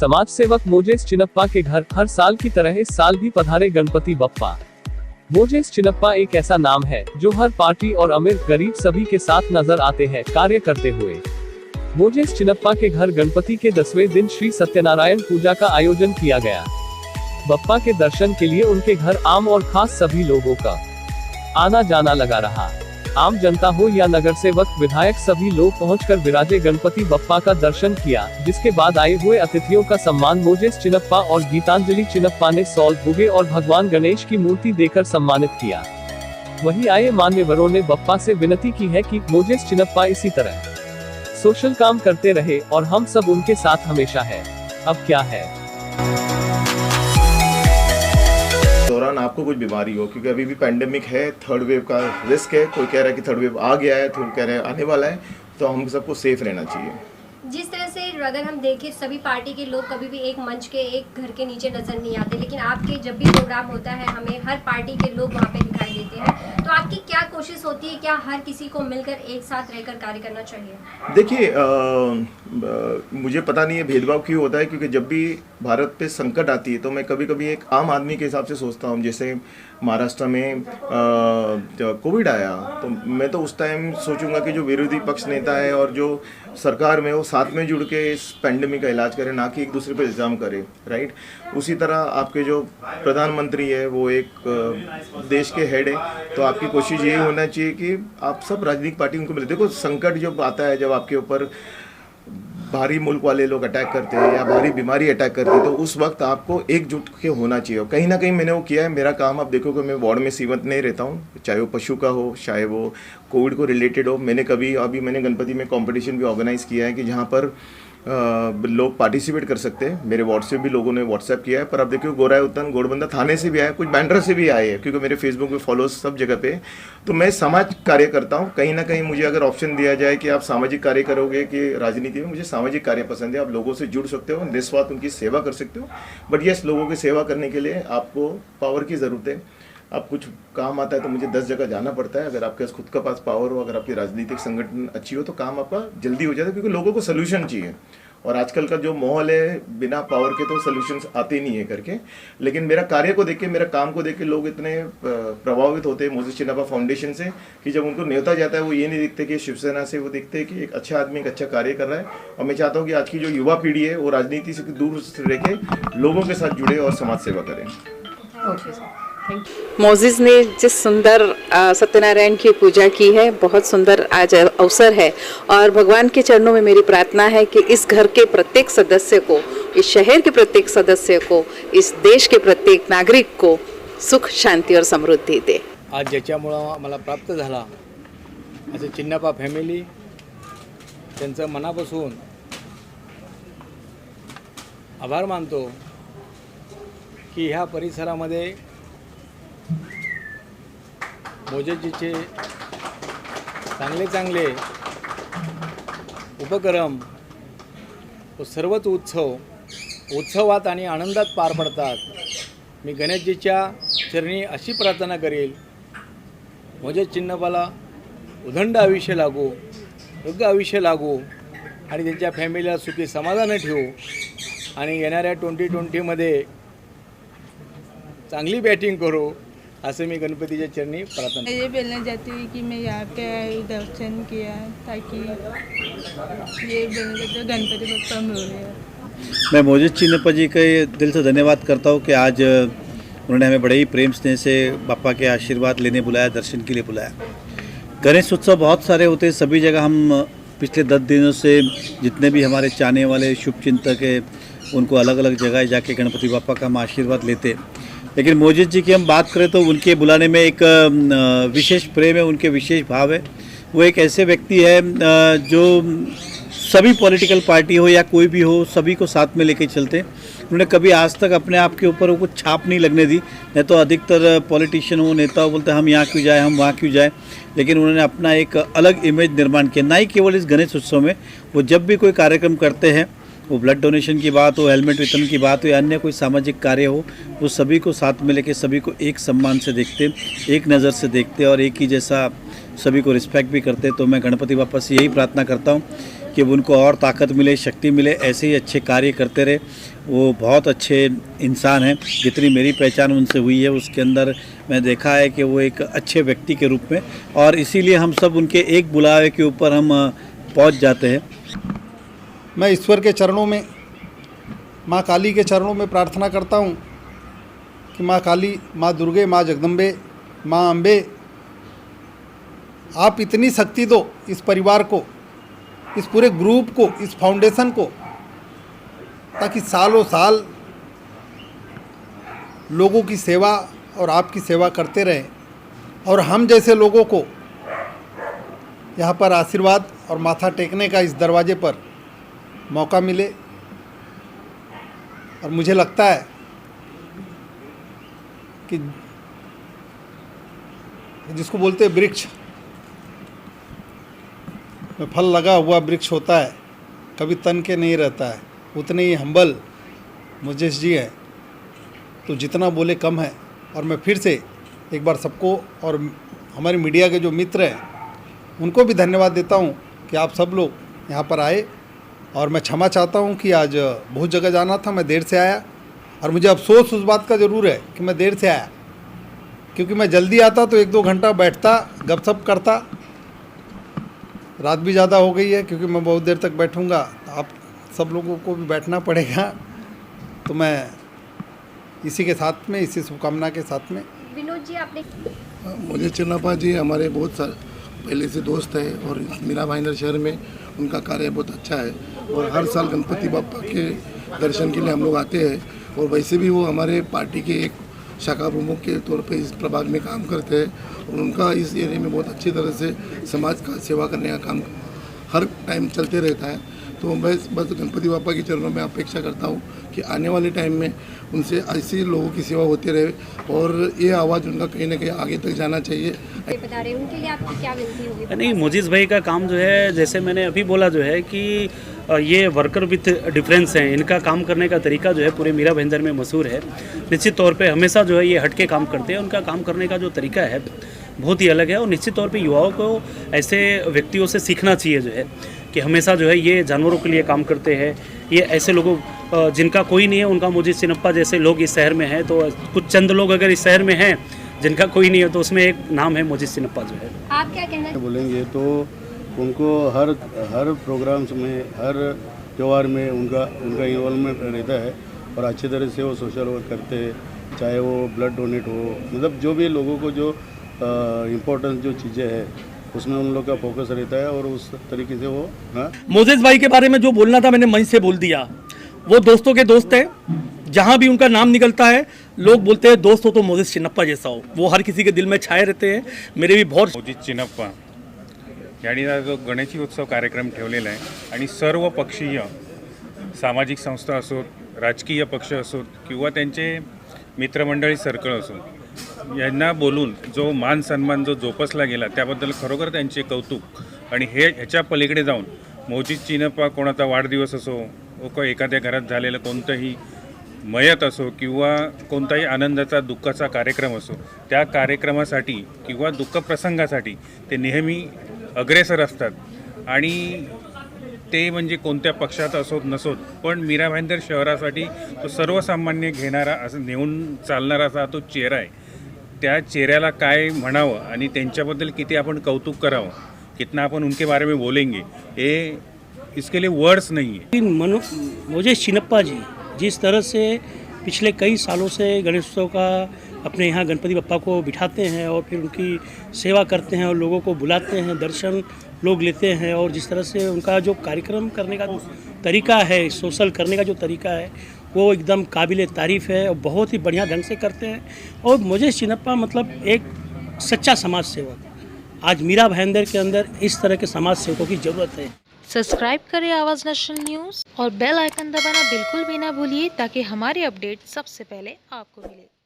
समाज सेवक मोजेस चिन्नप्पा के घर हर साल की तरह इस साल भी पधारे गणपति बप्पा। मोजेस चिन्नप्पा एक ऐसा नाम है जो हर पार्टी और अमीर गरीब सभी के साथ नजर आते हैं कार्य करते हुए। मोजेस चिन्नप्पा के घर गणपति के 10वें दिन श्री सत्यनारायण पूजा का आयोजन किया गया। बप्पा के दर्शन के लिए उनके घर आम और खास सभी लोगों का आना जाना लगा रहा। आम जनता हो या नगर सेवक विधायक सभी लोग पहुंचकर विराजे गणपति बप्पा का दर्शन किया, जिसके बाद आए हुए अतिथियों का सम्मान मोजेस चिन्नप्पा और गीतांजलि चिन्नप्पा ने सॉल बुगे और भगवान गणेश की मूर्ति देकर सम्मानित किया। वहीं आए मान्यवरों ने बप्पा से विनती की है कि मोजेस चिन्नप्पा इसी तरह सोशल काम करते रहे और हम सब उनके साथ हमेशा है। अब क्या है दौरान आपको कुछ बीमारी हो, क्योंकि अभी भी पैंडेमिक है, थर्ड वेव का रिस्क है। कोई कह रहा है कि थर्ड वेव आ गया है, तो कह रहे हैं आने वाला है, तो हम सबको सेफ रहना चाहिए। जिस तरह से अगर हम देखें सभी पार्टी के लोग कभी भी एक मंच के एक घर के नीचे नजर नहीं आते, लेकिन आपके जब भी प्रोग्राम होता है हमें हर पार्टी के लोग वहाँ पे दिखाई देते हैं। तो आपकी क्या कोशिश होती है, क्या हर किसी को मिलकर एक साथ रहकर कार्य करना चाहिए? देखिए, मुझे पता नहीं है भेदभाव क्यों होता है, क्योंकि जब भी भारत पे संकट आती है तो मैं कभी कभी एक आम आदमी के हिसाब से सोचता हूँ। जैसे महाराष्ट्र में कोविड आया, तो मैं तो उस टाइम सोचूंगा कि जो विरोधी पक्ष नेता है और जो सरकार में वो साथ में जुड़ के इस पैंडेमिक का इलाज करें, ना कि एक दूसरे पर इल्ज़ाम करें, राइट। उसी तरह आपके जो प्रधानमंत्री है वो एक देश के हेड है, तो आपकी कोशिश यही होना चाहिए कि आप सब राजनीतिक पार्टी उनको मिले। देखो, संकट जब आता है, जब आपके ऊपर भारी मुल्क वाले लोग अटैक करते हैं या भारी बीमारी अटैक करती है, तो उस वक्त आपको एकजुट के होना चाहिए। कहीं ना कहीं मैंने वो किया है। मेरा काम आप देखो कि मैं वार्ड में सीमित नहीं रहता हूँ, चाहे वो पशु का हो, चाहे वो कोविड को रिलेटेड हो। मैंने गणपति में कंपटीशन भी ऑर्गेनाइज किया है कि जहाँ पर लोग पार्टिसिपेट कर सकते हैं। मेरे व्हाट्सएप भी लोगों ने व्हाट्सएप किया है। पर अब देखिए, गोराई उत्तन घोड़बंदा थाने से भी आए, कुछ बैंड्रा से भी आए हैं, क्योंकि मेरे फेसबुक पे फॉलोअर्स सब जगह पे। तो मैं समाज कार्य करता हूँ। कहीं ना कहीं मुझे अगर ऑप्शन दिया जाए कि आप सामाजिक कार्य करोगे कि राजनीति में, मुझे सामाजिक कार्य पसंद है। आप लोगों से जुड़ सकते हो, निस्वार्थ उनकी सेवा कर सकते हो। बट यस, लोगों की सेवा करने के लिए आपको पावर की ज़रूरत है। आप कुछ काम आता है तो मुझे 10 जगह जाना पड़ता है। अगर आपके पास खुद का पास पावर हो, अगर आपकी राजनीतिक संगठन अच्छी हो, तो काम आपका जल्दी हो जाता है, क्योंकि लोगों को सोल्यूशन चाहिए। और आजकल का जो माहौल है, बिना पावर के तो सोल्यूशंस आते नहीं है करके। लेकिन मेरा कार्य को देख के, मेरा काम को देख के लोग इतने प्रभावित होते हैं मोजेस चिन्नप्पा फाउंडेशन से, कि जब उनको न्योता जाता है वो ये नहीं दिखते कि शिवसेना से, वो दिखते हैं कि एक अच्छा आदमी एक अच्छा कार्य कर रहा है। और मैं चाहता हूँ कि आज की जो युवा पीढ़ी है वो राजनीति से दूर रह के लोगों के साथ जुड़े और समाज सेवा करें। मोजेस ने जिस सुंदर सत्यनारायण की पूजा की है, बहुत सुंदर आज अवसर है। और भगवान के चरणों में मेरी प्रार्थना है कि इस घर के प्रत्येक सदस्य को, इस शहर के प्रत्येक सदस्य को, इस देश के प्रत्येक नागरिक को सुख, शांती और समृद्धी दे। आज ज्याच्यामुळं मला प्राप्त झाला असं चिन्नप्पा फॅमिली, त्यांचं मनापासून आभार मानतो की ह्या परिसरामध्ये मोजेसजीचे चांगले उपक्रम व सर्वच उत्सवात आणि आनंदात पार पडतात। मी गणेशजीच्या चरणी अशी प्रार्थना करेल, मोजेस चिन्नप्पाला उदंड आयुष्य लागो, योग्य आयुष्य लागो आणि त्यांच्या फॅमिलीला सुखी समाधान ठेवू आणि येणाऱ्या 2020मध्ये चांगली बॅटिंग करू, ऐसे में गणपति जी चरणी प्रार्थना। ये बोलना चाहती हूँ कि मैं यहाँ पे आई, दर्शन किया, ताकि ये बोलने तो गणपति बप्पा मोरया। मैं मोजेस चिन्नप्पा जी का दिल से धन्यवाद करता हूँ कि आज उन्होंने हमें बड़े ही प्रेम स्नेह से बप्पा के आशीर्वाद लेने बुलाया, दर्शन के लिए बुलाया। गणेश उत्सव बहुत सारे होते हैं, सभी जगह हम पिछले 10 दिनों से जितने भी हमारे चाहने वाले शुभचिंतक है, उनको अलग अलग जगह जाके गणपति बप्पा का हम आशीर्वाद लेते। लेकिन मोजेस जी की हम बात करें तो उनके बुलाने में एक विशेष प्रेम है, उनके विशेष भाव है। वो एक ऐसे व्यक्ति है जो सभी पॉलिटिकल पार्टी हो या कोई भी हो, सभी को साथ में लेके चलते। उन्होंने कभी आज तक अपने आप के ऊपर वो कुछ छाप नहीं लगने दी। नहीं तो अधिकतर पॉलिटिशियन हो, नेता हो, बोलते हम यहाँ क्यों जाए, हम वहाँ क्यों जाए। लेकिन उन्होंने अपना एक अलग इमेज निर्माण किया। ना ही केवल इस गणेश उत्सव में, वो जब भी कोई कार्यक्रम करते हैं, वो ब्लड डोनेशन की बात हो, हेलमेट वितरण की बात हो या अन्य कोई सामाजिक कार्य हो, वो सभी को साथ में लेके सभी को एक सम्मान से देखते, एक नज़र से देखते और एक ही जैसा सभी को रिस्पेक्ट भी करते। तो मैं गणपति बप्पा से यही प्रार्थना करता हूँ कि उनको और ताकत मिले, शक्ति मिले, ऐसे ही अच्छे कार्य करते रहे वो बहुत अच्छे इंसान हैं। जितनी मेरी पहचान उनसे हुई है उसके अंदर मैं देखा है कि वो एक अच्छे व्यक्ति के रूप में, और इसीलिए हम सब उनके एक बुलावे के ऊपर हम पहुंच जाते हैं। मैं ईश्वर के चरणों में, माँ काली के चरणों में प्रार्थना करता हूँ कि माँ काली, माँ दुर्गे, माँ जगदम्बे, माँ अम्बे, आप इतनी शक्ति दो इस परिवार को, इस पूरे ग्रुप को, इस फाउंडेशन को, ताकि सालों साल लोगों की सेवा और आपकी सेवा करते रहें, और हम जैसे लोगों को यहाँ पर आशीर्वाद और माथा टेकने का इस दरवाजे पर मौका मिले। और मुझे लगता है कि जिसको बोलते हैं वृक्ष में फल लगा हुआ वृक्ष होता है, कभी तन के नहीं रहता है, उतने ही हम्बल मुजेश जी हैं, तो जितना बोले कम है। और मैं फिर से एक बार सबको और हमारे मीडिया के जो मित्र हैं उनको भी धन्यवाद देता हूं कि आप सब लोग यहाँ पर आए। और मैं क्षमा चाहता हूं कि आज बहुत जगह जाना था, मैं देर से आया, और मुझे अफसोस उस बात का ज़रूर है कि मैं देर से आया, क्योंकि मैं जल्दी आता तो 1-2 घंटा बैठता, गपशप करता। रात भी ज़्यादा हो गई है, क्योंकि मैं बहुत देर तक बैठूंगा, आप सब लोगों को भी बैठना पड़ेगा। तो मैं इसी के साथ में, इसी शुभकामना के साथ में, विनोद जी आपने मुझे चिन्नप्पा जी हमारे बहुत सारे पहले से दोस्त हैं, और मीरा भाईंदर शहर में उनका कार्य बहुत अच्छा है, और हर साल गणपति बापा के दर्शन के लिए हम लोग आते हैं। और वैसे भी वो हमारे पार्टी के एक शाखा प्रमुख के तौर पे इस प्रभाग में काम करते हैं, और उनका इस एरिया में बहुत अच्छी तरह से समाज का सेवा करने का काम हर टाइम चलते रहता है। तो मैं बस गणपति बापा के चरणों में अपेक्षा करता हूँ कि आने वाले टाइम में उनसे ऐसी लोगों की सेवा होती रहे, और ये आवाज़ उनका कहीं ना कहीं आगे तक जाना चाहिए। बता रहे हैं, उनके लिए आपकी क्या विनती होगी? नहीं, मोजिस भाई का काम जो है, जैसे मैंने अभी बोला जो है कि ये वर्कर विथ डिफरेंस हैं, इनका काम करने का तरीका जो है पूरे मीरा भाईंदर में मशहूर है। निश्चित तौर पे हमेशा जो है ये हटके काम करते हैं, उनका काम करने का जो तरीका है बहुत ही अलग है, और निश्चित तौर पे युवाओं को ऐसे व्यक्तियों से सीखना चाहिए जो है कि हमेशा जो है ये जानवरों के लिए काम करते हैं। ये ऐसे लोगों जिनका कोई नहीं है, उनका मोजिस चिन्नप्पा जैसे लोग इस शहर में हैं, तो कुछ चंद लोग अगर इस शहर में हैं जिनका कोई नहीं है, तो उसमें एक नाम है मोजिस चिन्नप्पा जो है। आप क्या कहना बोलेंगे तो उनको हर प्रोग्राम्स में, हर त्यौहार में उनका इन्वॉल्वमेंट रहता है, और अच्छी तरह से वो सोशल वर्क करते हैं, चाहे वो ब्लड डोनेट हो, मतलब जो भी लोगों को जो इम्पोर्टेंट जो चीज़ें हैं उसमें उन लोग का फोकस रहता है, और उस तरीके से वो मोजेस भाई के बारे में जो बोलना था मैंने मंच से बोल दिया। वो दोस्तों के दोस्त हैं, जहाँ भी उनका नाम निकलता है लोग बोलते हैं दोस्त हो तो मोजिस चिन्नप्पा जैसा हो, वो हर किसी के दिल में छाए रहते हैं। मेरे भी बहुत मोजिस चिन्नप्पा यांनी जो गणेश उत्सव कार्यक्रम ठेवलेला आहे, आणि सर्व पक्षीय सामाजिक संस्था असोत, राजकीय पक्ष असोत, किंवा त्यांचे मित्रमंडळी सर्कल असो, यांना बोलून जो मान सन्मान जो जोपासला गेला त्याबद्दल खरोखर त्यांचे कौतुक। आणि ह्याच्या पलीकडे जाऊन मोजिस चिन्नप्पा कोणाचा वाढदिवस असो, एखाद्या घरात झालेलं कोणतंही मयत असो, किंवा कोणताही आनंदाचा दुःखाचा कार्यक्रम असो, त्या कार्यक्रमासाठी किंवा दुःख प्रसंगासाठी ते नेहमी अग्रेसर असतात। आणि ते म्हणजे कोणत्या पक्षात असोत नसोत, पण मीरा भाईंदर शहरासाठी तो सर्वसामान्य घेणारा, असं नेऊन चालणारा असा तो चेहरा आहे। त्या चेहऱ्याला काय म्हणावं आणि त्यांच्याबद्दल किती आपण कौतुक करावं, कितना अपन उनके बारे में बोलेंगे, ये इसके लिए वर्ड्स नहीं है। मोजिस चिन्नप्पा जी जिस तरह से पिछले कई सालों से गणेशोत्सव का अपने यहाँ गणपति बप्पा को बिठाते हैं, और फिर उनकी सेवा करते हैं, और लोगों को बुलाते हैं, दर्शन लोग लेते हैं, और जिस तरह से उनका जो कार्यक्रम करने का तरीका है, सोशल करने का जो तरीका है, वो एकदम काबिल तारीफ़ है, और बहुत ही बढ़िया ढंग से करते हैं। और मोजिस चिन्नप्पा मतलब एक सच्चा समाज सेवक। आज मीरा भाईंदर के अंदर इस तरह के समाज सेवकों की ज़रूरत है। सब्सक्राइब करें आवाज़ नेशन न्यूज़, और बेल आइकन दबाना बिल्कुल भी ना भूलिए, ताकि हमारे अपडेट सबसे पहले आपको मिले।